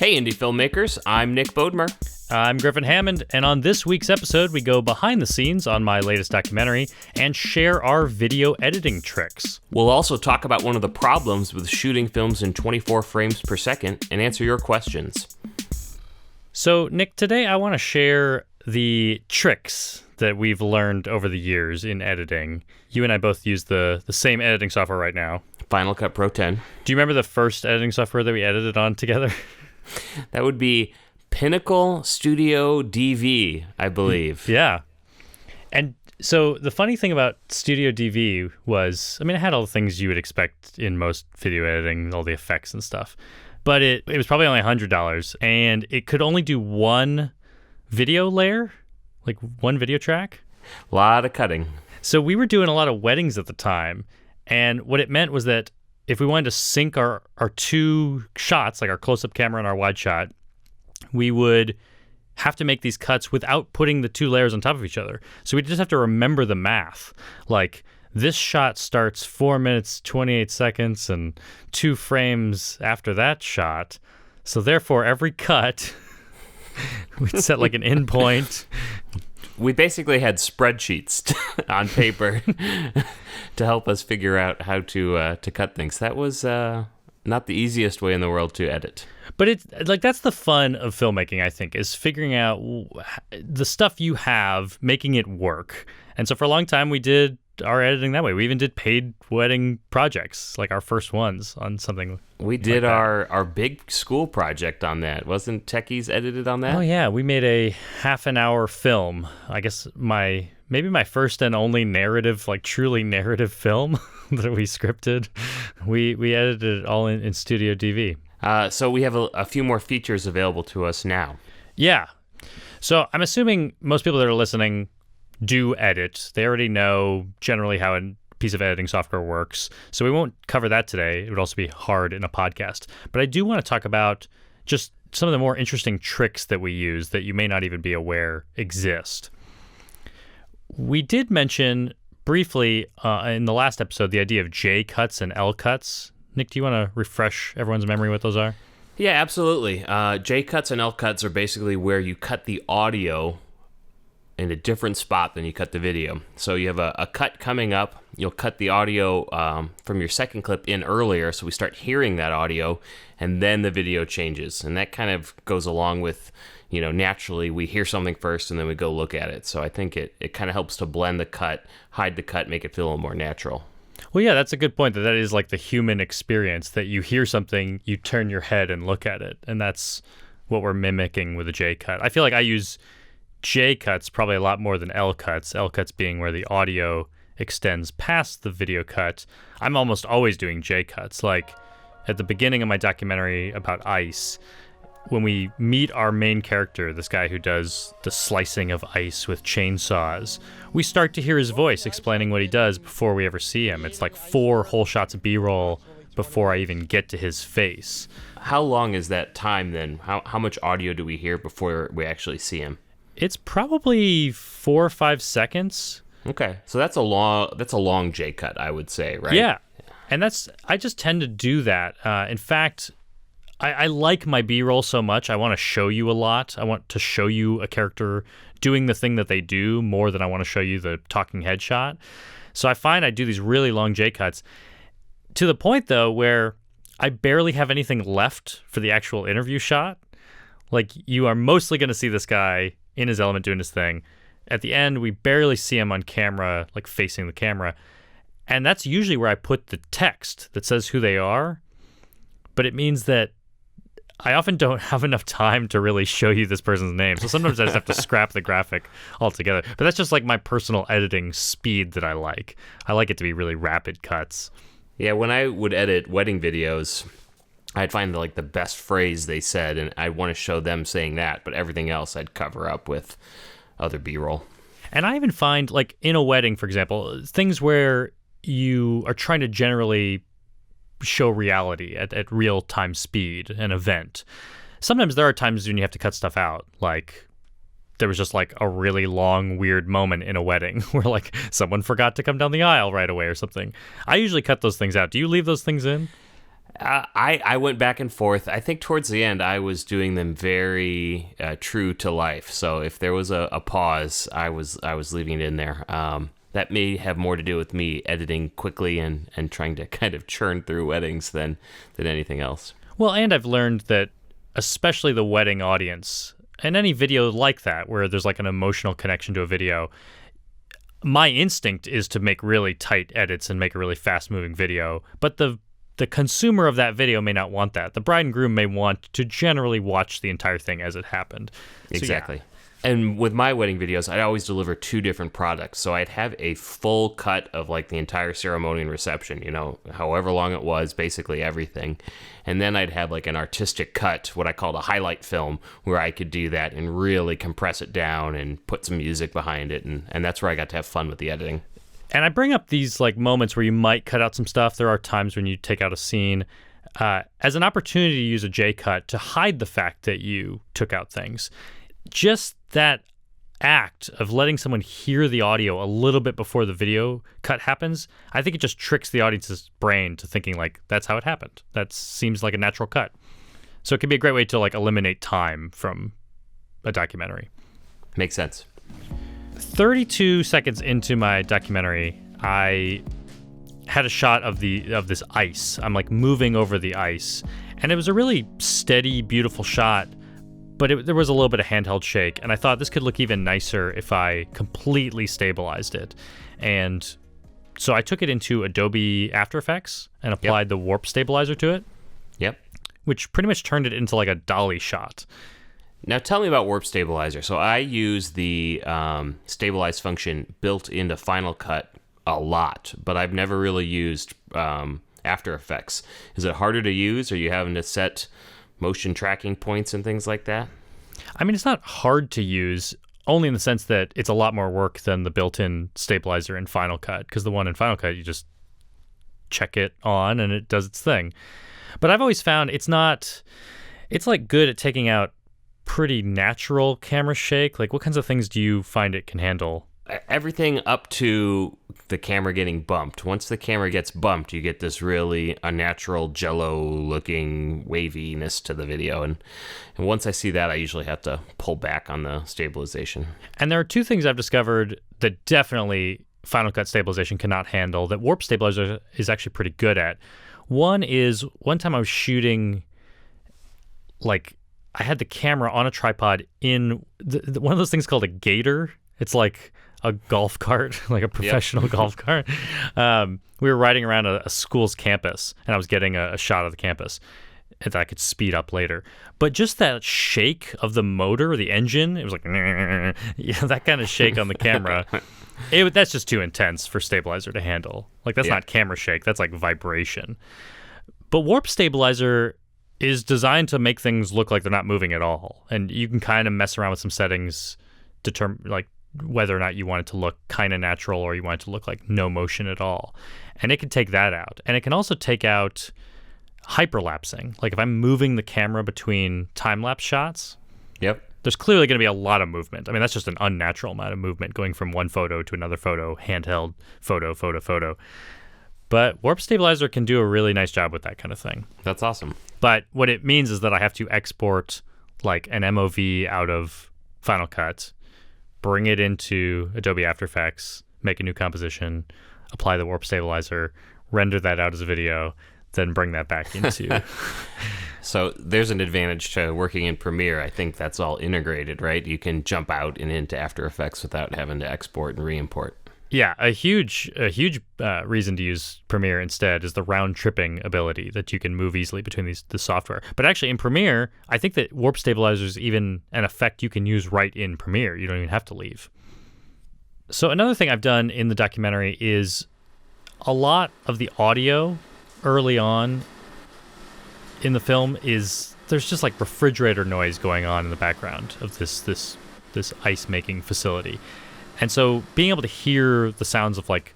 Hey, Indie Filmmakers, I'm Nick Bodmer. I'm Griffin Hammond, and on this week's episode, we go behind the scenes on my latest documentary and share our video editing tricks. We'll also talk about one of the problems with shooting films in 24 frames per second and answer your questions. So, Nick, today I want to share the tricks that we've learned over the years in editing. You and I both use the same editing software right now. Final Cut Pro 10. Do you remember the first editing software that we edited on together? That would be Pinnacle Studio DV, I believe. Yeah. And so the funny thing about Studio DV was, it had all the things you would expect in most video editing, all the effects and stuff. But it was probably only $100, and it could only do one video layer, like one video track. A lot of cutting. So we were doing a lot of weddings at the time, and what it meant was that if we wanted to sync our two shots, like our close-up camera and our wide shot, we would have to make these cuts without putting the two layers on top of each other. So we just have to remember the math. Like, this shot starts 4 minutes, 28 seconds, and 2 frames after that shot. So therefore, every cut, we'd set like an end point. We basically had spreadsheets on paper to help us figure out how to cut things. That was not the easiest way in the world to edit. But it's like, that's the fun of filmmaking, I think, is figuring out the stuff you have, making it work. And so for a long time, we did our editing that way. We even did paid wedding projects, like our first ones on something. We did like our big school project on that. Wasn't Techies edited on that? Oh, yeah. We made a half-an-hour film. I guess maybe my first and only narrative, like truly narrative film that we scripted. We edited it all in Studio DV. So we have a few more features available to us now. Yeah. So I'm assuming most people that are listening do edit. They already know generally how a piece of editing software works. So we won't cover that today. It would also be hard in a podcast. But I do want to talk about just some of the more interesting tricks that we use that you may not even be aware exist. We did mention briefly in the last episode the idea of J cuts and L cuts. Nick, do you want to refresh everyone's memory what those are? Yeah, absolutely. J cuts and L cuts are basically where you cut the audio in a different spot than you cut the video. So you have a cut coming up. You'll cut the audio from your second clip in earlier, so we start hearing that audio, and then the video changes. And that kind of goes along with, naturally we hear something first and then we go look at it. So I think it kind of helps to blend the cut, hide the cut, make it feel a little more natural. Well, yeah, that's a good point, that is like the human experience, that you hear something, you turn your head and look at it. And that's what we're mimicking with a J cut. I feel like I use J cuts probably a lot more than L cuts. L cuts being where the audio extends past the video cut. I'm almost always doing J cuts. Like at the beginning of my documentary about ice, when we meet our main character, this guy who does the slicing of ice with chainsaws, we start to hear his voice explaining what he does before we ever see him. It's like 4 whole shots of B-roll before I even get to his face. How long is that time then? How much audio do we hear before we actually see him? It's probably 4 or 5 seconds. Okay, so that's a long J cut, I would say, right? Yeah, and I just tend to do that. In fact, I like my B-roll so much. I want to show you a lot. I want to show you a character doing the thing that they do more than I want to show you the talking head shot. So I find I do these really long J cuts to the point, though, where I barely have anything left for the actual interview shot. Like, you are mostly going to see this guy in his element doing his thing. At the end, we barely see him on camera, like facing the camera. And that's usually where I put the text that says who they are. But it means that I often don't have enough time to really show you this person's name. So sometimes I just have to scrap the graphic altogether. But that's just like my personal editing speed that I like. I like it to be really rapid cuts. Yeah, when I would edit wedding videos, I'd find like the best phrase they said, and I want to show them saying that, but everything else I'd cover up with other B-roll. And I even find, like in a wedding, for example, things where you are trying to generally show reality at real-time speed, an event. Sometimes there are times when you have to cut stuff out, like there was just like a really long, weird moment in a wedding where like someone forgot to come down the aisle right away or something. I usually cut those things out. Do you leave those things in? I went back and forth. I think towards the end, I was doing them very true to life. So if there was a pause, I was leaving it in there. That may have more to do with me editing quickly and trying to kind of churn through weddings than anything else. Well, and I've learned that especially the wedding audience, and any video like that where there's like an emotional connection to a video, my instinct is to make really tight edits and make a really fast-moving video. But the consumer of that video may not want that. The bride and groom may want to generally watch the entire thing as it happened. Exactly. So, And with my wedding videos, I'd always deliver two different products. So I'd have a full cut of like the entire ceremony and reception, however long it was, basically everything. And then I'd have like an artistic cut, what I called a highlight film, where I could do that and really compress it down and put some music behind it. And that's where I got to have fun with the editing. And I bring up these like moments where you might cut out some stuff. There are times when you take out a scene as an opportunity to use a J-cut to hide the fact that you took out things. Just that act of letting someone hear the audio a little bit before the video cut happens, I think it just tricks the audience's brain to thinking like, that's how it happened. That seems like a natural cut. So it can be a great way to like eliminate time from a documentary. Makes sense. 32 seconds into my documentary, I had a shot of this ice. I'm like moving over the ice, and it was a really steady, beautiful shot, but there was a little bit of handheld shake, and I thought this could look even nicer if I completely stabilized it. And so I took it into Adobe After Effects and applied the warp stabilizer to it. Yep. Which pretty much turned it into like a dolly shot. Now tell me about Warp Stabilizer. So I use the stabilize function built into Final Cut a lot, but I've never really used After Effects. Is it harder to use? Are you having to set motion tracking points and things like that? I mean, it's not hard to use, only in the sense that it's a lot more work than the built-in stabilizer in Final Cut, because the one in Final Cut, you just check it on and it does its thing. But I've always found it's like good at taking out pretty natural camera shake. Like, what kinds of things do you find it can handle? Everything up to the camera getting bumped. Once the camera gets bumped, you get this really unnatural jello-looking waviness to the video. And once I see that, I usually have to pull back on the stabilization. And there are two things I've discovered that definitely Final Cut stabilization cannot handle that Warp Stabilizer is actually pretty good at. One time I was shooting, like, I had the camera on a tripod in one of those things called a gator. It's like a golf cart, like a professional golf cart. We were riding around a school's campus, and I was getting a shot of the campus that I could speed up later. But just that shake of the motor, the engine, it was like, that kind of shake on the camera. That's just too intense for stabilizer to handle. Like, that's not camera shake. That's like vibration. But Warp Stabilizer is designed to make things look like they're not moving at all. And you can kind of mess around with some settings, determine like whether or not you want it to look kind of natural or you want it to look like no motion at all. And it can take that out. And it can also take out hyperlapsing. Like if I'm moving the camera between time-lapse shots, there's clearly going to be a lot of movement. I mean, that's just an unnatural amount of movement going from one photo to another photo, handheld, photo. But Warp Stabilizer can do a really nice job with that kind of thing. That's awesome. But what it means is that I have to export like an MOV out of Final Cut, bring it into Adobe After Effects, make a new composition, apply the Warp Stabilizer, render that out as a video, then bring that back into... So there's an advantage to working in Premiere. I think that's all integrated, right? You can jump out and into After Effects without having to export and re-import. Yeah, a huge reason to use Premiere instead is the round-tripping ability that you can move easily between the software. But actually in Premiere, I think that Warp Stabilizer is even an effect you can use right in Premiere. You don't even have to leave. So another thing I've done in the documentary is a lot of the audio early on in the film is there's just like refrigerator noise going on in the background of this ice-making facility. And so being able to hear the sounds of like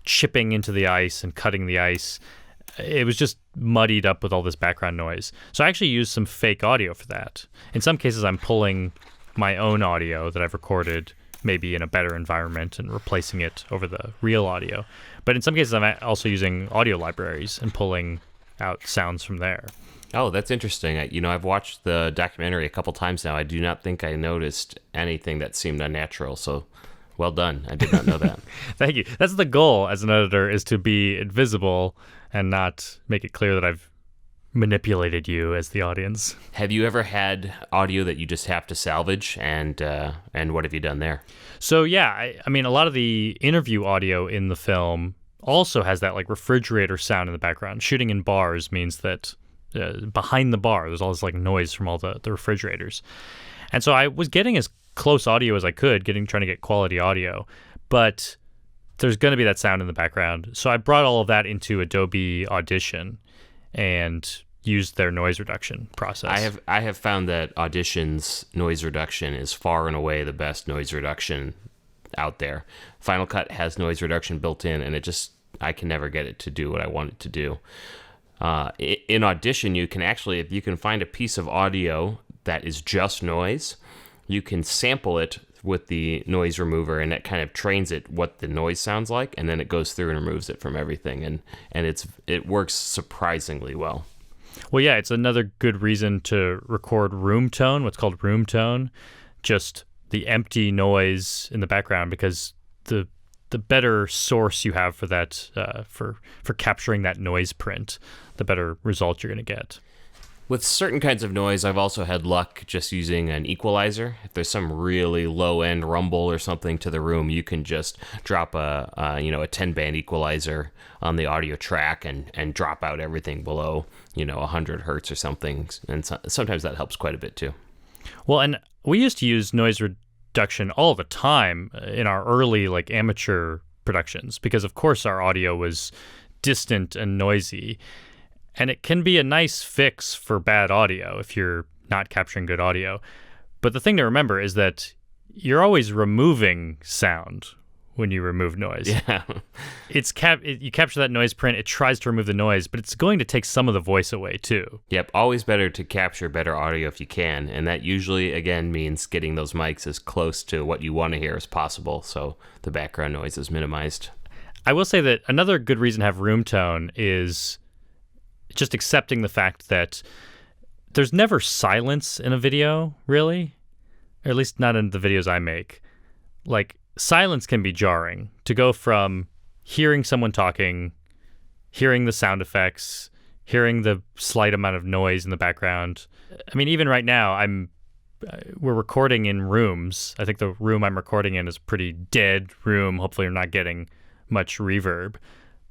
chipping into the ice and cutting the ice, it was just muddied up with all this background noise. So I actually used some fake audio for that. In some cases, I'm pulling my own audio that I've recorded maybe in a better environment and replacing it over the real audio. But in some cases, I'm also using audio libraries and pulling out sounds from there. Oh, that's interesting. I've watched the documentary a couple times now. I do not think I noticed anything that seemed unnatural. So, well done. I did not know that. Thank you. That's the goal as an editor, is to be invisible and not make it clear that I've manipulated you as the audience. Have you ever had audio that you just have to salvage, and what have you done there? So yeah, I mean, a lot of the interview audio in the film also has that like refrigerator sound in the background. Shooting in bars means that behind the bar, there's all this like noise from all the refrigerators. And so I was getting as close audio as I could, trying to get quality audio, but there's going to be that sound in the background. So I brought all of that into Adobe Audition and used their noise reduction process. I have found that Audition's noise reduction is far and away the best noise reduction out there. Final Cut has noise reduction built in, and I can never get it to do what I want it to do. In Audition, you can actually, if you can find a piece of audio that is just noise, you can sample it with the noise remover, and it kind of trains it what the noise sounds like, and then it goes through and removes it from everything, and it works surprisingly well. Well, yeah, it's another good reason to record room tone, what's called room tone, just the empty noise in the background, because the better source you have for that, for capturing that noise print, the better result you're going to get. With certain kinds of noise, I've also had luck just using an equalizer. If there's some really low-end rumble or something to the room, you can just drop a 10-band equalizer on the audio track and drop out everything below 100 hertz or something. And sometimes that helps quite a bit too. Well, and we used to use noise reduction all the time in our early like amateur productions, because of course our audio was distant and noisy. And it can be a nice fix for bad audio if you're not capturing good audio. But the thing to remember is that you're always removing sound when you remove noise. Yeah. You capture that noise print, it tries to remove the noise, but it's going to take some of the voice away too. Yep, always better to capture better audio if you can. And that usually, again, means getting those mics as close to what you want to hear as possible, so the background noise is minimized. I will say that another good reason to have room tone is just accepting the fact that there's never silence in a video, really, or at least not in the videos I make. Like, silence can be jarring. To go from hearing someone talking, hearing the sound effects, hearing the slight amount of noise in the background. I mean, even right now, we're recording in rooms. I think the room I'm recording in is a pretty dead room. Hopefully you're not getting much reverb.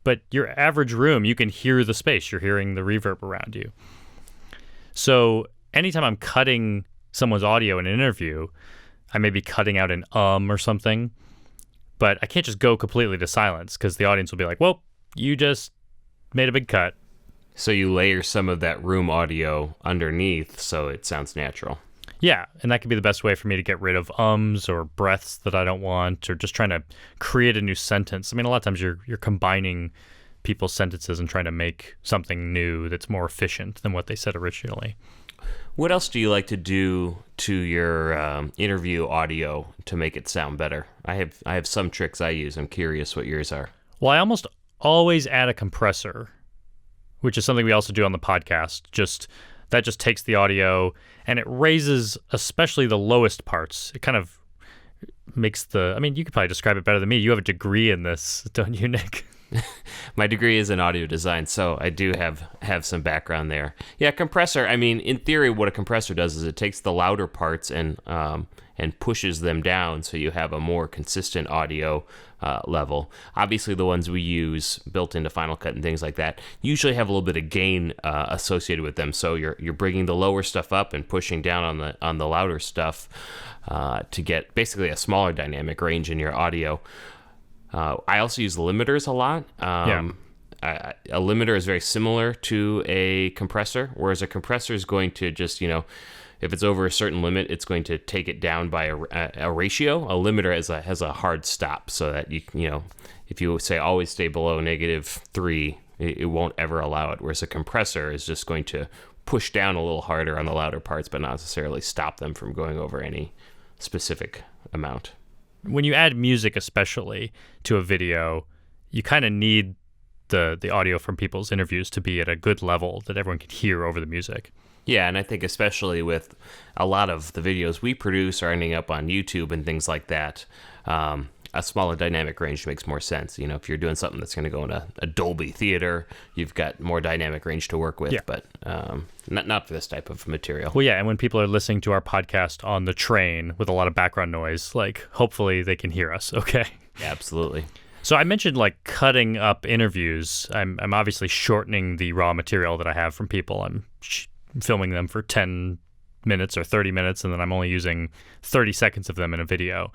But your average room, you can hear the space. You're hearing the reverb around you. So anytime I'm cutting someone's audio in an interview, I may be cutting out an or something, but I can't just go completely to silence, because the audience will be like, well, you just made a big cut. So you layer some of that room audio underneath so it sounds natural. Yeah, and that could be the best way for me to get rid of ums or breaths that I don't want, or just trying to create a new sentence. I mean, a lot of times you're combining people's sentences and trying to make something new that's more efficient than what they said originally. What else do you like to do to your interview audio to make it sound better? I have some tricks I use. I'm curious what yours are. Well, I almost always add a compressor, which is something we also do on the podcast. That just takes the audio and it raises especially the lowest parts. It kind of makes you could probably describe it better than me. You have a degree in this, don't you, Nick? My degree is in audio design, so I do have some background there. Yeah, compressor, I mean, in theory, what a compressor does is it takes the louder parts and pushes them down so you have a more consistent audio level. Obviously, the ones we use built into Final Cut and things like that usually have a little bit of gain associated with them. So you're bringing the lower stuff up and pushing down on the louder stuff to get basically a smaller dynamic range in your audio. I also use limiters a lot. A limiter is very similar to a compressor, whereas a compressor is going to just, if it's over a certain limit, it's going to take it down by a ratio. A limiter has a hard stop, so that if you say always stay below -3, it won't ever allow it. Whereas a compressor is just going to push down a little harder on the louder parts, but not necessarily stop them from going over any specific amount. When you add music, especially to a video, you kind of need the audio from people's interviews to be at a good level that everyone can hear over the music. Yeah, and I think especially with a lot of the videos we produce are ending up on YouTube and things like that, a smaller dynamic range makes more sense. You know, if you're doing something that's going to go in a Dolby theater, you've got more dynamic range to work with, but not for this type of material. Well, yeah, and when people are listening to our podcast on the train with a lot of background noise, like, hopefully they can hear us, okay? Yeah, absolutely. So I mentioned like cutting up interviews. I'm obviously shortening the raw material that I have from people. I'm filming them for 10 minutes or 30 minutes, and then I'm only using 30 seconds of them in a video.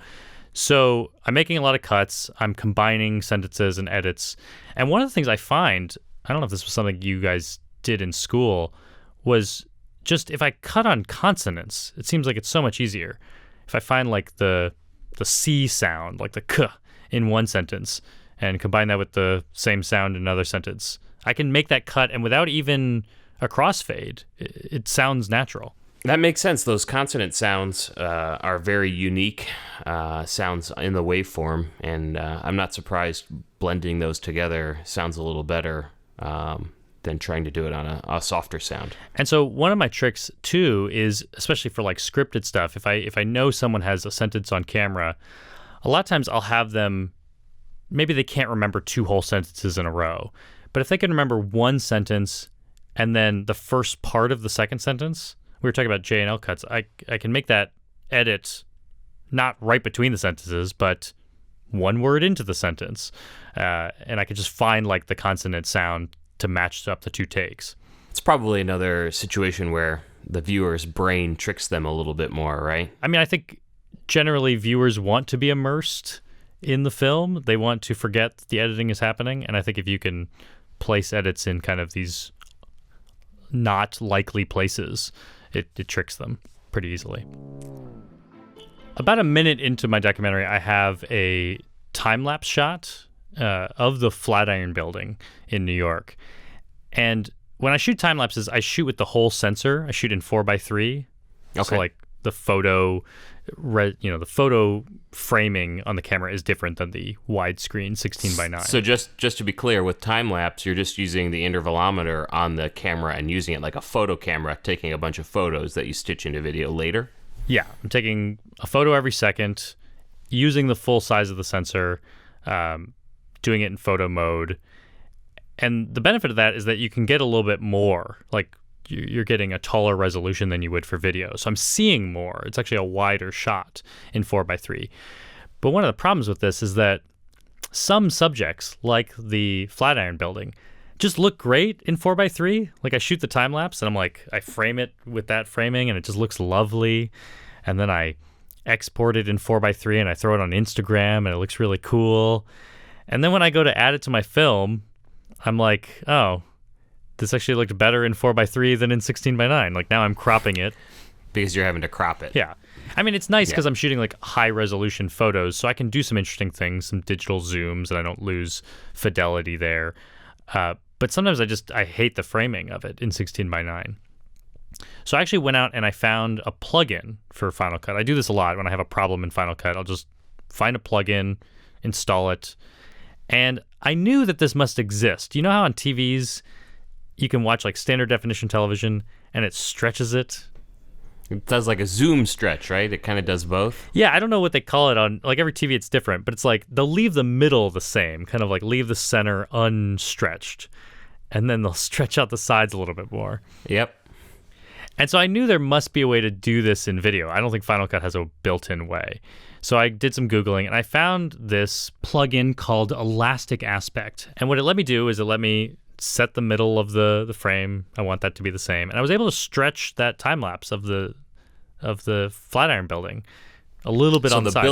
So I'm making a lot of cuts. I'm combining sentences and edits. And one of the things I find, I don't know if this was something you guys did in school, was just if I cut on consonants, it seems like it's so much easier. If I find like the C sound, like the K in one sentence, and combine that with the same sound in another sentence, I can make that cut, and without even a crossfade, it sounds natural. That makes sense. Those consonant sounds are very unique sounds in the waveform, and I'm not surprised blending those together sounds a little better than trying to do it on a softer sound. And so one of my tricks too is, especially for like scripted stuff, if I know someone has a sentence on camera, a lot of times I'll have them, maybe they can't remember 2 whole sentences in a row, but if they can remember one sentence and then the first part of the second sentence, we were talking about J and L cuts, I can make that edit not right between the sentences, but one word into the sentence. And I can just find like the consonant sound to match up the 2 takes. It's probably another situation where the viewer's brain tricks them a little bit more, right? I mean, I think generally viewers want to be immersed in the film. They want to forget the editing is happening. And I think if you can place edits in kind of these not likely places, it tricks them pretty easily. About a minute into my documentary, I have a time-lapse shot of the Flatiron Building in New York. And when I shoot time-lapses, I shoot with the whole sensor. I shoot in 4:3. Okay. So like the photo, the photo framing on the camera is different than the widescreen 16:9. So just to be clear, with time-lapse, you're just using the intervalometer on the camera and using it like a photo camera, taking a bunch of photos that you stitch into video later? Yeah, I'm taking a photo every second, using the full size of the sensor, doing it in photo mode. And the benefit of that is that you can get a little bit more, like you're getting a taller resolution than you would for video. So I'm seeing more. It's actually a wider shot in 4:3. But one of the problems with this is that some subjects, like the Flatiron Building, just look great in 4:3. Like I shoot the time lapse and I'm like, I frame it with that framing and it just looks lovely. And then I export it in 4:3 and I throw it on Instagram and it looks really cool. And then when I go to add it to my film, I'm like, oh, this actually looked better in 4:3 than in 16:9. Like now I'm cropping it. Because you're having to crop it. Yeah. I mean, it's nice because I'm shooting like high resolution photos, so I can do some interesting things, some digital zooms, and I don't lose fidelity there. But sometimes I hate the framing of it in 16:9. So I actually went out and I found a plugin for Final Cut. I do this a lot when I have a problem in Final Cut. I'll just find a plugin, install it. And I knew that this must exist. You know how on TVs you can watch like standard definition television and it stretches it? It does like a zoom stretch, right? It kind of does both. Yeah, I don't know what they call it on, like every TV it's different, but it's like they'll leave the middle the same, kind of like leave the center unstretched, and then they'll stretch out the sides a little bit more. Yep. And so I knew there must be a way to do this in video. I don't think Final Cut has a built-in way. So I did some Googling and I found this plugin called Elastic Aspect. And what it let me do is it let me set the middle of the frame. I want that to be the same. And I was able to stretch that time lapse of the Flatiron Building a little bit on the sides.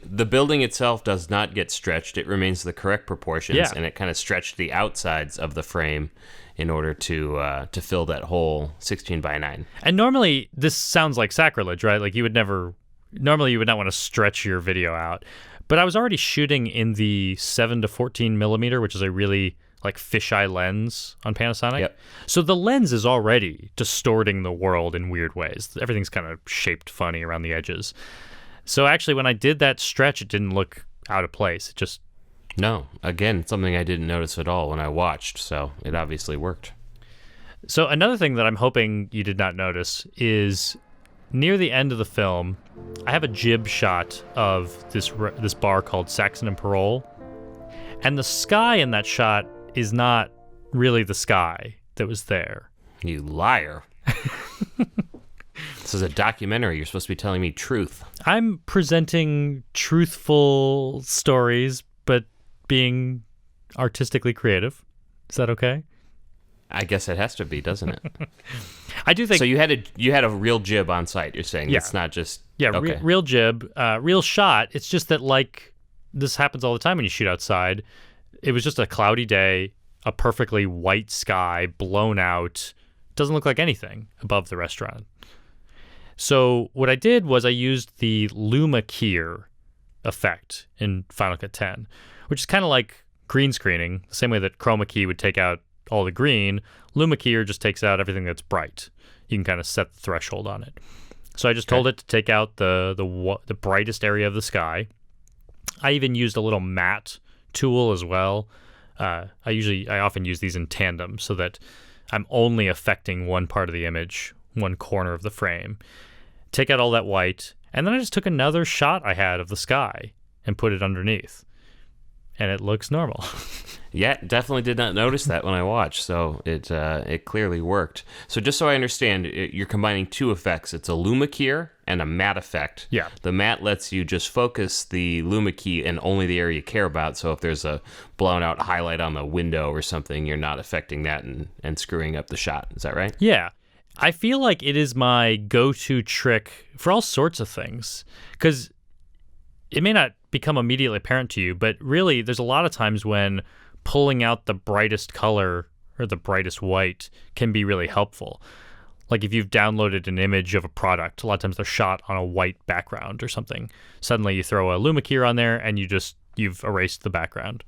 The building itself does not get stretched. It remains the correct proportions, and it kind of stretched the outsides of the frame in order to fill that whole 16:9. And normally this sounds like sacrilege, right? Like you would not want to stretch your video out. But I was already shooting in the 7 to 14 millimeter, which is a really like fisheye lens on Panasonic. Yep. So the lens is already distorting the world in weird ways. Everything's kind of shaped funny around the edges. So actually when I did that stretch, it didn't look out of place. It just No, again, something I didn't notice at all when I watched, so it obviously worked. So another thing that I'm hoping you did not notice is near the end of the film, I have a jib shot of this bar called Saxon and Parole, and the sky in that shot is not really the sky that was there. You liar. This is a documentary. You're supposed to be telling me truth. I'm presenting truthful stories, but being artistically creative. Is that okay? I guess it has to be, doesn't it? I do think so. You had a real jib on site. You're saying it's not just okay. Real jib, real shot. It's just that like this happens all the time when you shoot outside. It was just a cloudy day, a perfectly white sky, blown out. Doesn't look like anything above the restaurant. So what I did was I used the Luma Keyer effect in Final Cut 10, which is kind of like green screening, the same way that chroma key would take out all the green. Luma Keyer just takes out everything that's bright. You can kind of set the threshold on it. So I just told it to take out the brightest area of the sky. I even used a little matte tool as well. I often use these in tandem so that I'm only affecting one part of the image, one corner of the frame. Take out all that white, and then I just took another shot I had of the sky and put it underneath. And it looks normal. Yeah, definitely did not notice that when I watched, so it clearly worked. So just so I understand, you're combining two effects. It's a Luma Keyer and a matte effect. Yeah. The matte lets you just focus the Luma key in only the area you care about, so if there's a blown out highlight on the window or something, you're not affecting that and screwing up the shot. Is that right? Yeah. I feel like it is my go-to trick for all sorts of things, because it may not become immediately apparent to you, but really there's a lot of times when pulling out the brightest color or the brightest white can be really helpful. Like if you've downloaded an image of a product, a lot of times they're shot on a white background or something. Suddenly you throw a Luma Keyer on there and you've erased the background.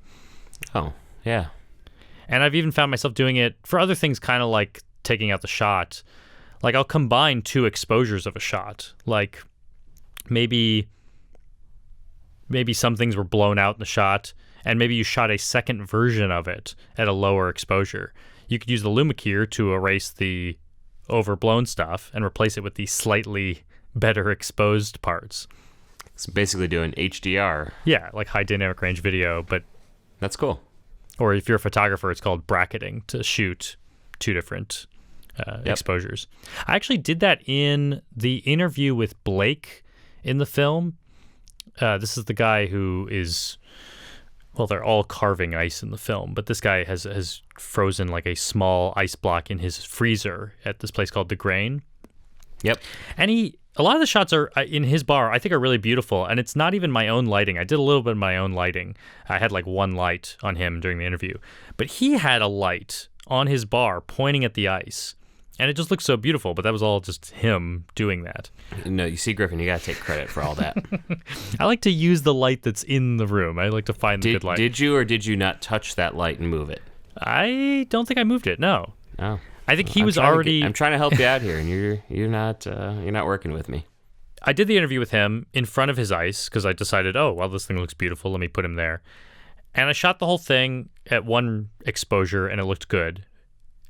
Oh, yeah. And I've even found myself doing it for other things, kind of like taking out the shot. Like I'll combine two exposures of a shot. Like maybe some things were blown out in the shot, and maybe you shot a second version of it at a lower exposure. You could use the Luma Keyer to erase the overblown stuff and replace it with the slightly better exposed parts. It's basically doing HDR. Yeah, like high dynamic range video, but... That's cool. Or if you're a photographer, it's called bracketing, to shoot two different exposures. I actually did that in the interview with Blake in the film. This is the guy who is... Well, they're all carving ice in the film, but this guy has frozen like a small ice block in his freezer at this place called The Grain. Yep. And a lot of the shots are in his bar, I think, are really beautiful, and it's not even my own lighting. I did a little bit of my own lighting. I had like one light on him during the interview, but he had a light on his bar pointing at the ice, and it just looked so beautiful, but that was all just him doing that. No, you see, Griffin, you got to take credit for all that. I like to use the light that's in the room. I like to find the good light. Did you or did you not touch that light and move it? I don't think I moved it, no. Oh. I think he was already... I'm trying to help you out here, and you're not working with me. I did the interview with him in front of his ice because I decided, oh, well, this thing looks beautiful. Let me put him there. And I shot the whole thing at one exposure, and it looked good.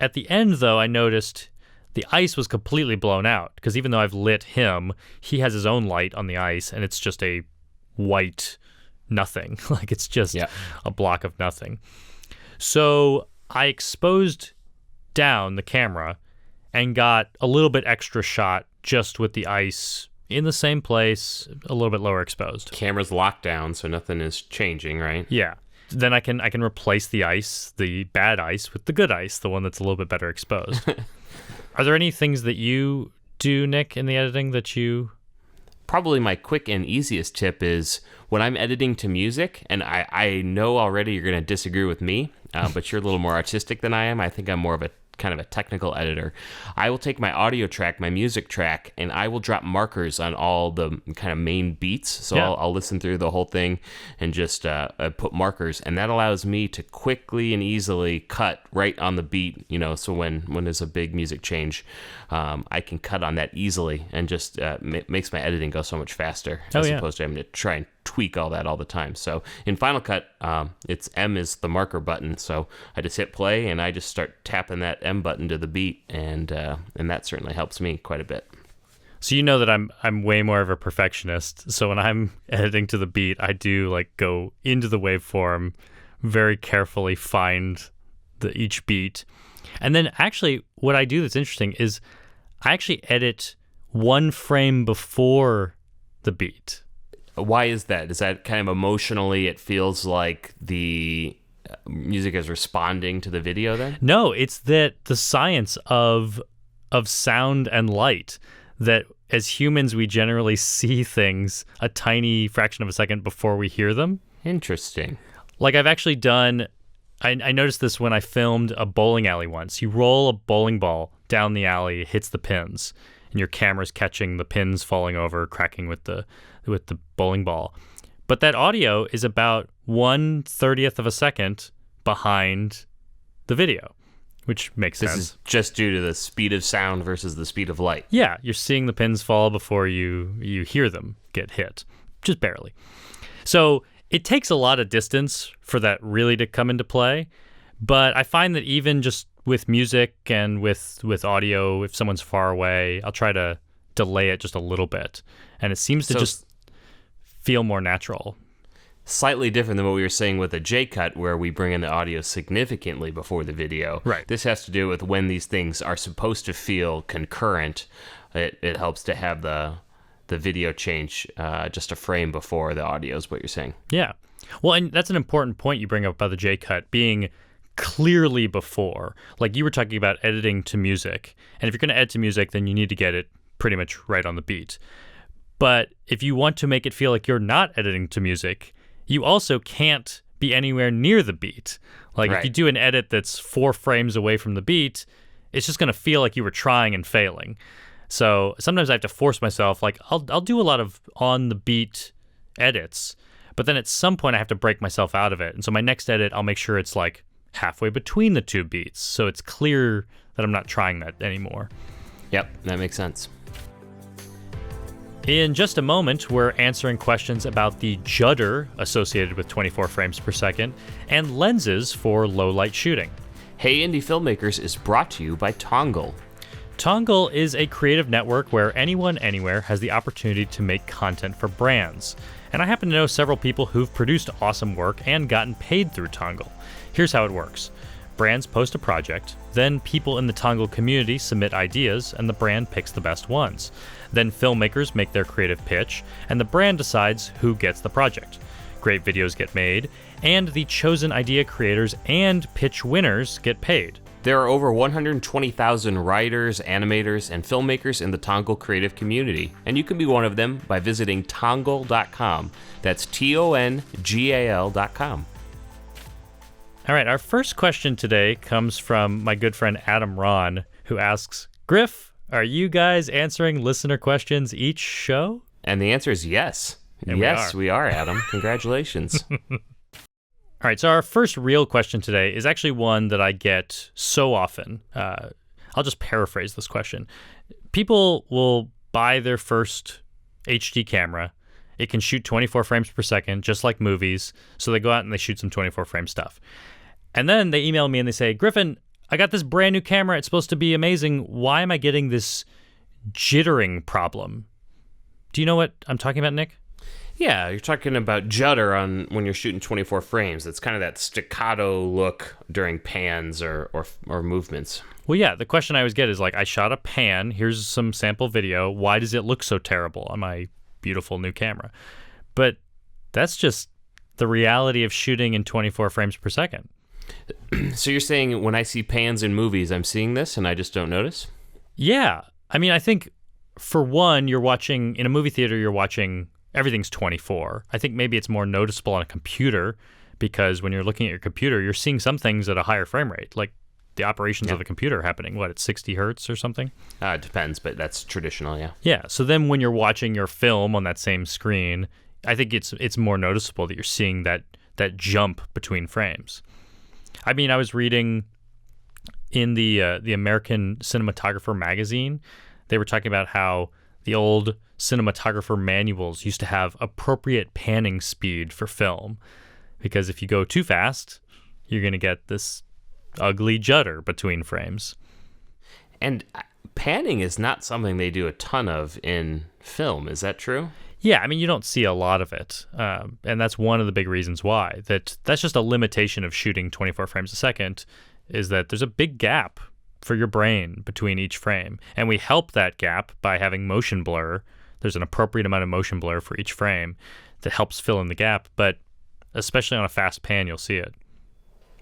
At the end, though, I noticed the ice was completely blown out because even though I've lit him, he has his own light on the ice, and it's just a white nothing. Like it's just a block of nothing. So I exposed down the camera and got a little bit extra shot just with the ice in the same place, a little bit lower exposed. Camera's locked down, so nothing is changing, right? Yeah. Then I can replace the ice, the bad ice, with the good ice, the one that's a little bit better exposed. Are there any things that you do, Nick, in the editing that you... Probably my quick and easiest tip is when I'm editing to music, and I know already you're going to disagree with me, but you're a little more artistic than I am. I think I'm more of a kind of a technical editor. I will take my audio track, my music track, and I will drop markers on all the kind of main beats. So I'll listen through the whole thing and just put markers, and that allows me to quickly and easily cut right on the beat. So when there's a big music change, I can cut on that easily, and just makes my editing go so much faster as opposed to having to try and tweak all that all the time. So in Final Cut, it's M is the marker button. So I just hit play and I just start tapping that M button to the beat, and that certainly helps me quite a bit. So you know that I'm way more of a perfectionist. So when I'm editing to the beat, I do like go into the waveform, very carefully find each beat. And then actually what I do that's interesting is I actually edit one frame before the beat. Why is that? Is that kind of emotionally it feels like the music is responding to the video then? No, it's that the science of sound and light, that as humans we generally see things a tiny fraction of a second before we hear them. Interesting. Like I've actually done, I noticed this when I filmed a bowling alley once. You roll a bowling ball down the alley, it hits the pins, and your camera's catching the pins falling over, cracking with the bowling ball. But that audio is about 1/30th of a second behind the video, which makes sense. This is just due to the speed of sound versus the speed of light. Yeah, you're seeing the pins fall before you hear them get hit, just barely. So it takes a lot of distance for that really to come into play. But I find that even just with music and with audio, if someone's far away, I'll try to delay it just a little bit. And it seems to just feel more natural. Slightly different than what we were saying with a J-cut, where we bring in the audio significantly before the video. Right. This has to do with when these things are supposed to feel concurrent. It helps to have the video change just a frame before the audio is what you're saying. Yeah. Well, and that's an important point you bring up about the J-cut being clearly before. Like you were talking about editing to music. And if you're going to edit to music, then you need to get it pretty much right on the beat. But if you want to make it feel like you're not editing to music, you also can't be anywhere near the beat. Like right. If you do an edit that's 4 frames away from the beat, it's just going to feel like you were trying and failing. So sometimes I have to force myself, like I'll do a lot of on the beat edits, but then at some point I have to break myself out of it. And so my next edit, I'll make sure it's like halfway between the 2 beats. So it's clear that I'm not trying that anymore. Yep, that makes sense. In just a moment, we're answering questions about the judder associated with 24 frames per second and lenses for low light shooting. Hey, Indie Filmmakers is brought to you by Tongle. Tongle is a creative network where anyone, anywhere has the opportunity to make content for brands. And I happen to know several people who've produced awesome work and gotten paid through Tongle. Here's how it works. Brands post a project, then people in the Tongle community submit ideas, and the brand picks the best ones. Then filmmakers make their creative pitch, and the brand decides who gets the project. Great videos get made, and the chosen idea creators and pitch winners get paid. There are over 120,000 writers, animators, and filmmakers in the Tongle creative community, and you can be one of them by visiting tongle.com. That's TONGAL.com. All right, our first question today comes from my good friend Adam Ron, who asks, Griff, are you guys answering listener questions each show? And the answer is yes. And yes, we are, Adam. Congratulations. All right, so our first real question today is actually one that I get so often. I'll just paraphrase this question. People will buy their first HD camera. It can shoot 24 frames per second, just like movies. So they go out and they shoot some 24 frame stuff. And then they email me and they say, Griffin, I got this brand new camera. It's supposed to be amazing. Why am I getting this jittering problem? Do you know what I'm talking about, Nick? Yeah, you're talking about judder on when you're shooting 24 frames. It's kind of that staccato look during pans or movements. Well, yeah, the question I always get is like, I shot a pan. Here's some sample video. Why does it look so terrible on my beautiful new camera? But that's just the reality of shooting in 24 frames per second. So you're saying when I see pans in movies, I'm seeing this and I just don't notice? Yeah. I mean, I think for one, you're watching in a movie theater, you're watching everything's 24. I think maybe it's more noticeable on a computer because when you're looking at your computer, you're seeing some things at a higher frame rate, like the operations of the computer happening, at 60 hertz or something? It depends, but that's traditional, yeah. Yeah, so then when you're watching your film on that same screen, I think it's more noticeable that you're seeing that jump between frames. I mean, I was reading in the American Cinematographer magazine, they were talking about how the old cinematographer manuals used to have appropriate panning speed for film, because if you go too fast, you're going to get this ugly judder between frames. And panning is not something they do a ton of in film. Is that true? Yeah, I mean, you don't see a lot of it, and that's one of the big reasons why. That's just a limitation of shooting 24 frames a second, is that there's a big gap for your brain between each frame, and we help that gap by having motion blur. There's an appropriate amount of motion blur for each frame that helps fill in the gap, but especially on a fast pan, you'll see it.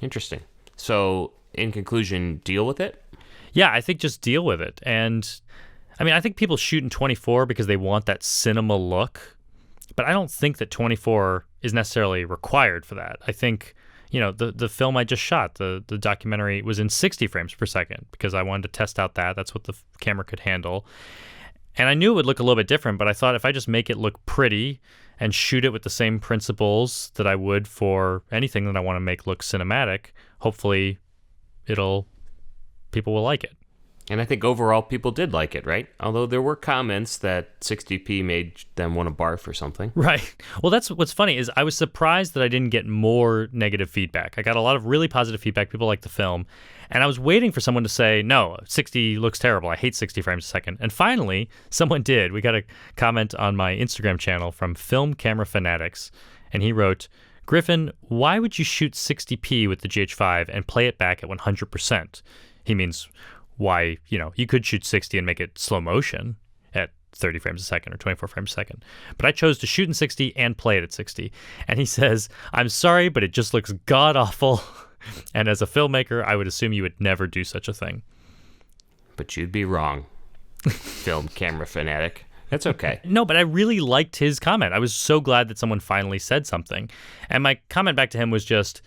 Interesting. So, in conclusion, deal with it? Yeah, I think just deal with it. And I mean, I think people shoot in 24 because they want that cinema look, but I don't think that 24 is necessarily required for that. I think, the film I just shot, the documentary, was in 60 frames per second because I wanted to test out that. That's what the camera could handle. And I knew it would look a little bit different, but I thought if I just make it look pretty and shoot it with the same principles that I would for anything that I want to make look cinematic, hopefully people will like it. And I think overall people did like it, right? Although there were comments that 60p made them want to barf or something. Right. Well, that's what's funny is I was surprised that I didn't get more negative feedback. I got a lot of really positive feedback. People like the film. And I was waiting for someone to say, no, 60 looks terrible. I hate 60 frames a second. And finally, someone did. We got a comment on my Instagram channel from Film Camera Fanatics. And he wrote, Griffin, why would you shoot 60p with the GH5 and play it back at 100%? He means why, you could shoot 60 and make it slow motion at 30 frames a second or 24 frames a second. But I chose to shoot in 60 and play it at 60. And he says, I'm sorry, but it just looks god-awful. And as a filmmaker, I would assume you would never do such a thing. But you'd be wrong, Film Camera Fanatic. That's okay. No, but I really liked his comment. I was so glad that someone finally said something. And my comment back to him was just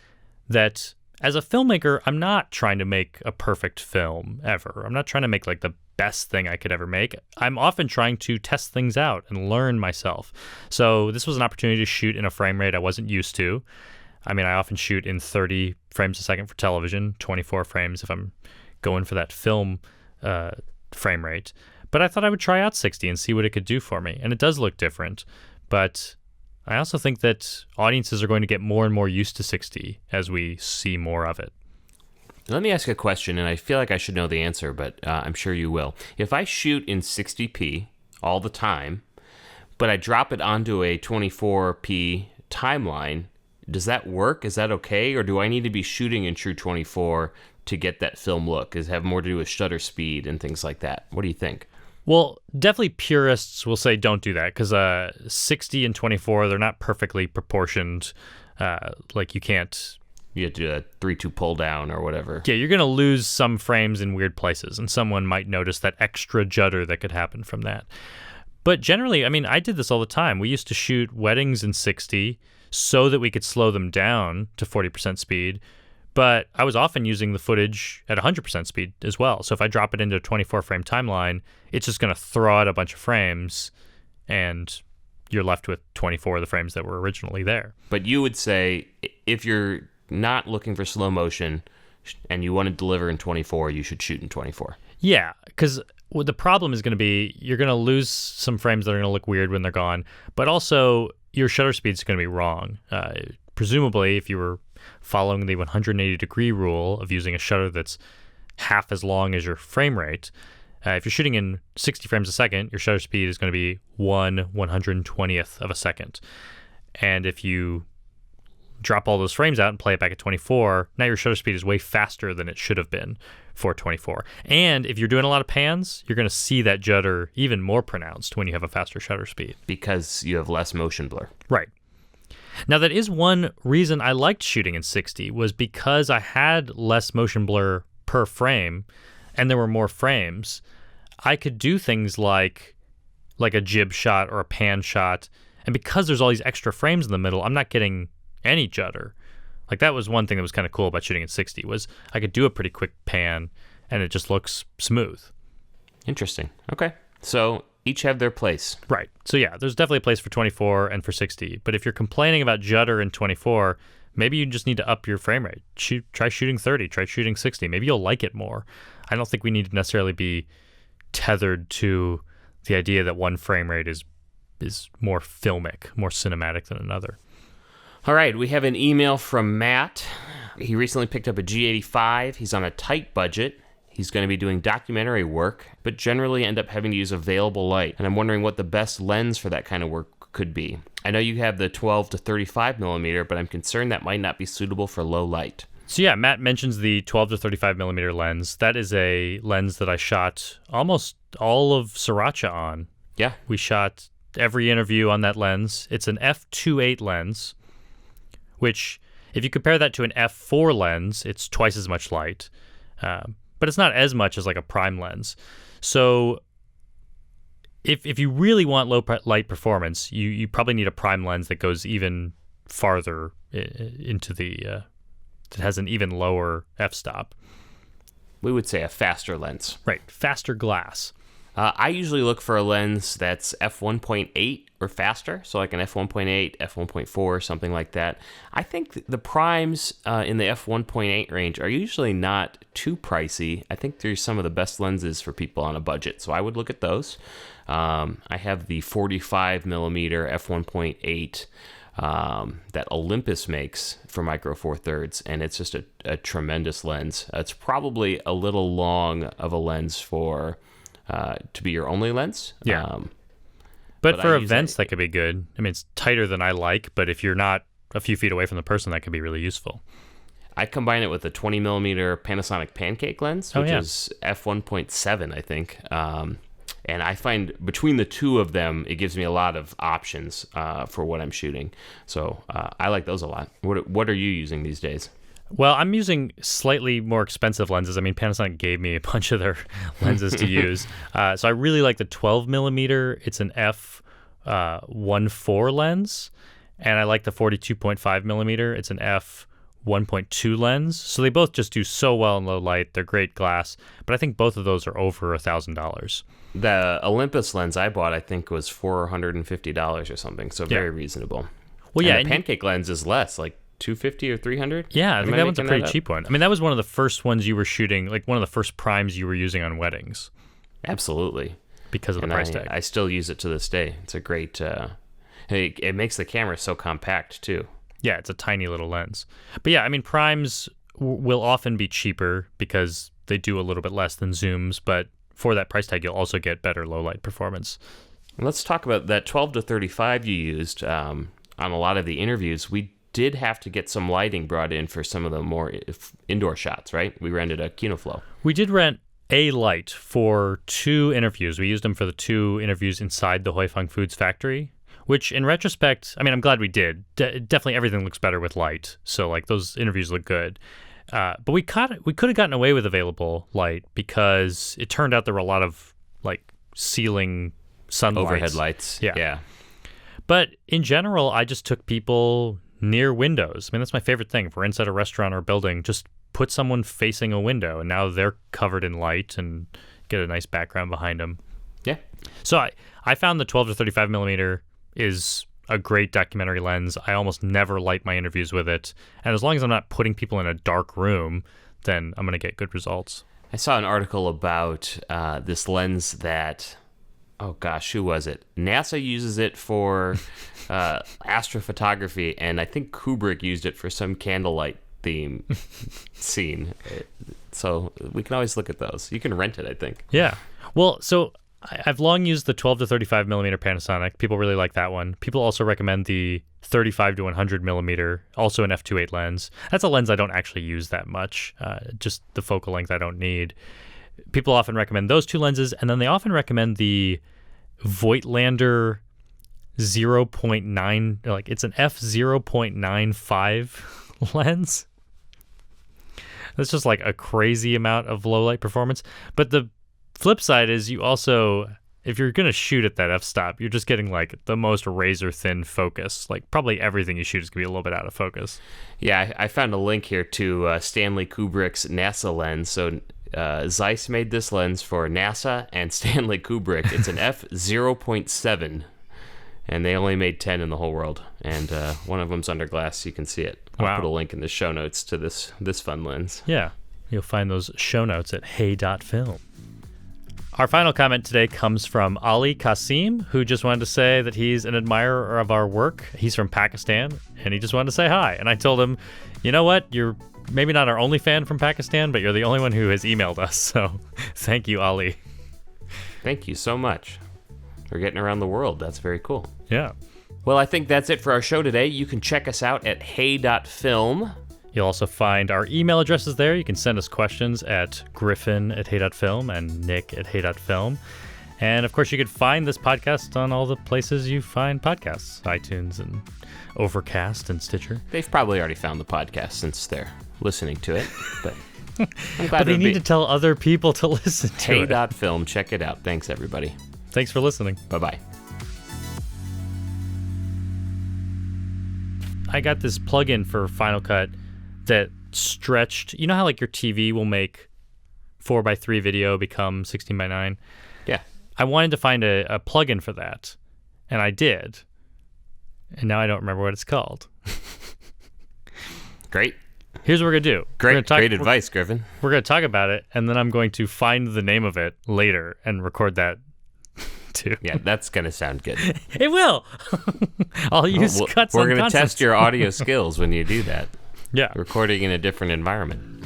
that as a filmmaker, I'm not trying to make a perfect film ever. I'm not trying to make like the best thing I could ever make. I'm often trying to test things out and learn myself. So this was an opportunity to shoot in a frame rate I wasn't used to. I mean, I often shoot in 30 frames a second for television, 24 frames if I'm going for that film frame rate. But I thought I would try out 60 and see what it could do for me. And it does look different. But I also think that audiences are going to get more and more used to 60 as we see more of it. Let me ask a question, and I feel like I should know the answer, but I'm sure you will. If I shoot in 60p all the time, but I drop it onto a 24p timeline, does that work? Is that okay? Or do I need to be shooting in true 24 to get that film look? Does it have more to do with shutter speed and things like that? What do you think? Well, definitely purists will say don't do that because 60 and 24, they're not perfectly proportioned. Like you can't... You have to do a 3-2 pull down or whatever. Yeah, you're going to lose some frames in weird places, and someone might notice that extra judder that could happen from that. But generally, I mean, I did this all the time. We used to shoot weddings in 60 so that we could slow them down to 40% speed. But I was often using the footage at 100% speed as well. So if I drop it into a 24-frame timeline, it's just going to throw out a bunch of frames, and you're left with 24 of the frames that were originally there. But you would say if you're not looking for slow motion and you want to deliver in 24, you should shoot in 24. Yeah, because the problem is going to be you're going to lose some frames that are going to look weird when they're gone, but also your shutter speed is going to be wrong. Presumably, if you were following the 180-degree rule of using a shutter that's half as long as your frame rate, if you're shooting in 60 frames a second, your shutter speed is going to be 1/120th of a second. And if you drop all those frames out and play it back at 24, now your shutter speed is way faster than it should have been for 24. And if you're doing a lot of pans, you're going to see that judder even more pronounced when you have a faster shutter speed. Because you have less motion blur. Right. Now, that is one reason I liked shooting in 60 was because I had less motion blur per frame and there were more frames. I could do things like a jib shot or a pan shot. And because there's all these extra frames in the middle, I'm not getting any judder. Like that was one thing that was kind of cool about shooting in 60 was I could do a pretty quick pan and it just looks smooth. Interesting. Okay. So each have their place. Right. So yeah, there's definitely a place for 24 and for 60. But if you're complaining about judder in 24, maybe you just need to up your frame rate. Try shooting 30, try shooting 60. Maybe you'll like it more. I don't think we need to necessarily be tethered to the idea that one frame rate is more filmic, more cinematic than another. All right, we have an email from Matt. He recently picked up a G85. He's on a tight budget. He's going to be doing documentary work, but generally end up having to use available light. And I'm wondering what the best lens for that kind of work could be. I know you have the 12 to 35 millimeter, but I'm concerned that might not be suitable for low light. So yeah, Matt mentions the 12 to 35 millimeter lens. That is a lens that I shot almost all of Sriracha on. Yeah. We shot every interview on that lens. It's an f2.8 lens, which if you compare that to an f4 lens, it's twice as much light. But it's not as much as like a prime lens. So if you really want low light performance, you probably need a prime lens that goes even farther into that has an even lower f-stop. We would say a faster lens. Right, faster glass. I usually look for a lens that's f1.8 or faster, so like an f1.8, f1.4, something like that. I think the primes in the f1.8 range are usually not too pricey. I think there's some of the best lenses for people on a budget, so I would look at those. I have the 45 millimeter f1.8 that Olympus makes for Micro Four Thirds, and it's just a tremendous lens. It's probably a little long of a lens for to be your only lens. Yeah. But for events, that could be good. I mean, it's tighter than I like, but if you're not a few feet away from the person, that could be really useful. I combine it with a 20 millimeter Panasonic Pancake lens, which is f1.7, I think. And I find between the two of them, it gives me a lot of options for what I'm shooting. So I like those a lot. What are you using these days? Well, I'm using slightly more expensive lenses. I mean, Panasonic gave me a bunch of their lenses to use. So I really like the 12 millimeter. It's an f1.4 lens. And I like the 42.5 millimeter. It's an f1.2 lens. So they both just do so well in low light. They're great glass. But I think both of those are over $1,000. The Olympus lens I bought, I think, was $450 or something. So very reasonable. Well, and the Pancake lens is less, like $250 or $300. Yeah, I think that one's a pretty cheap one. I mean, that was one of the first ones you were shooting, like one of the first primes you were using on weddings. Absolutely. Because of the price tag. I still use it to this day. It's a great, it makes the camera so compact too. Yeah, it's a tiny little lens. But yeah, I mean, primes will often be cheaper because they do a little bit less than zooms, but for that price tag, you'll also get better low light performance. Let's talk about that 12 to 35 you used on a lot of the interviews. We did have to get some lighting brought in for some of the more indoor shots, right? We rented a KinoFlow. We did rent a light for 2 interviews. We used them for the 2 interviews inside the Hoi Fong Foods factory, which in retrospect, I mean, I'm glad we did. Definitely everything looks better with light. So like those interviews look good. But we could have gotten away with available light because it turned out there were a lot of like ceiling sunlights. Overhead lights. Yeah. But in general, I just took people near windows. I mean, that's my favorite thing. If we're inside a restaurant or a building, just put someone facing a window, and now they're covered in light and get a nice background behind them. Yeah. So I found the 12 to 35 millimeter is a great documentary lens. I almost never light my interviews with it. And as long as I'm not putting people in a dark room, then I'm going to get good results. I saw an article about this lens that, oh gosh, who was it? NASA uses it for astrophotography, and I think Kubrick used it for some candlelight theme scene. So we can always look at those. You can rent it, I think. Yeah. Well, so I've long used the 12 to 35 millimeter Panasonic. People really like that one. People also recommend the 35 to 100 millimeter, also an f2.8 lens. That's a lens I don't actually use that much, just the focal length I don't need. People often recommend those 2 lenses, and then they often recommend the Voigtlander 0.9, like it's an f0.95 lens. That's just like a crazy amount of low light performance. But the flip side is you also, if you're going to shoot at that f-stop, you're just getting like the most razor thin focus. Like probably everything you shoot is going to be a little bit out of focus. Yeah, I found a link here to Stanley Kubrick's NASA lens. So Zeiss made this lens for NASA and Stanley Kubrick. It's an f0.7, and they only made 10 in the whole world. And one of them's under glass. You can see it. I'll put a link in the show notes to this fun lens. Yeah, you'll find those show notes at Hey.film. Our final comment today comes from Ali Kasim, who just wanted to say that he's an admirer of our work. He's from Pakistan, and he just wanted to say hi. And I told him, you know what? You're maybe not our only fan from Pakistan, but you're the only one who has emailed us. So thank you, Ali. Thank you so much. We're getting around the world. That's very cool. Yeah. Well, I think that's it for our show today. You can check us out at Hey.film. You'll also find our email addresses there. You can send us questions at Griffin@Hey.film and Nick@Hey.film. And of course, you can find this podcast on all the places you find podcasts, iTunes and Overcast and Stitcher. They've probably already found the podcast since they're listening to it, but I'm glad but they need to tell other people to listen to it. Hey.film. Check it out. Thanks, everybody. Thanks for listening. Bye-bye. I got this plugin for Final Cut that stretched. You know how like your TV will make 4:3 video become 16:9? Yeah. I wanted to find a plugin for that, and I did. And now I don't remember what it's called. Great. Here's what we're going to do. Great advice, Griffin. We're going to talk about it, and then I'm going to find the name of it later and record that too. Yeah, that's going to sound good. It will. I'll use cuts on We're going to concepts. test your audio skills when you do that. Yeah. Recording in a different environment.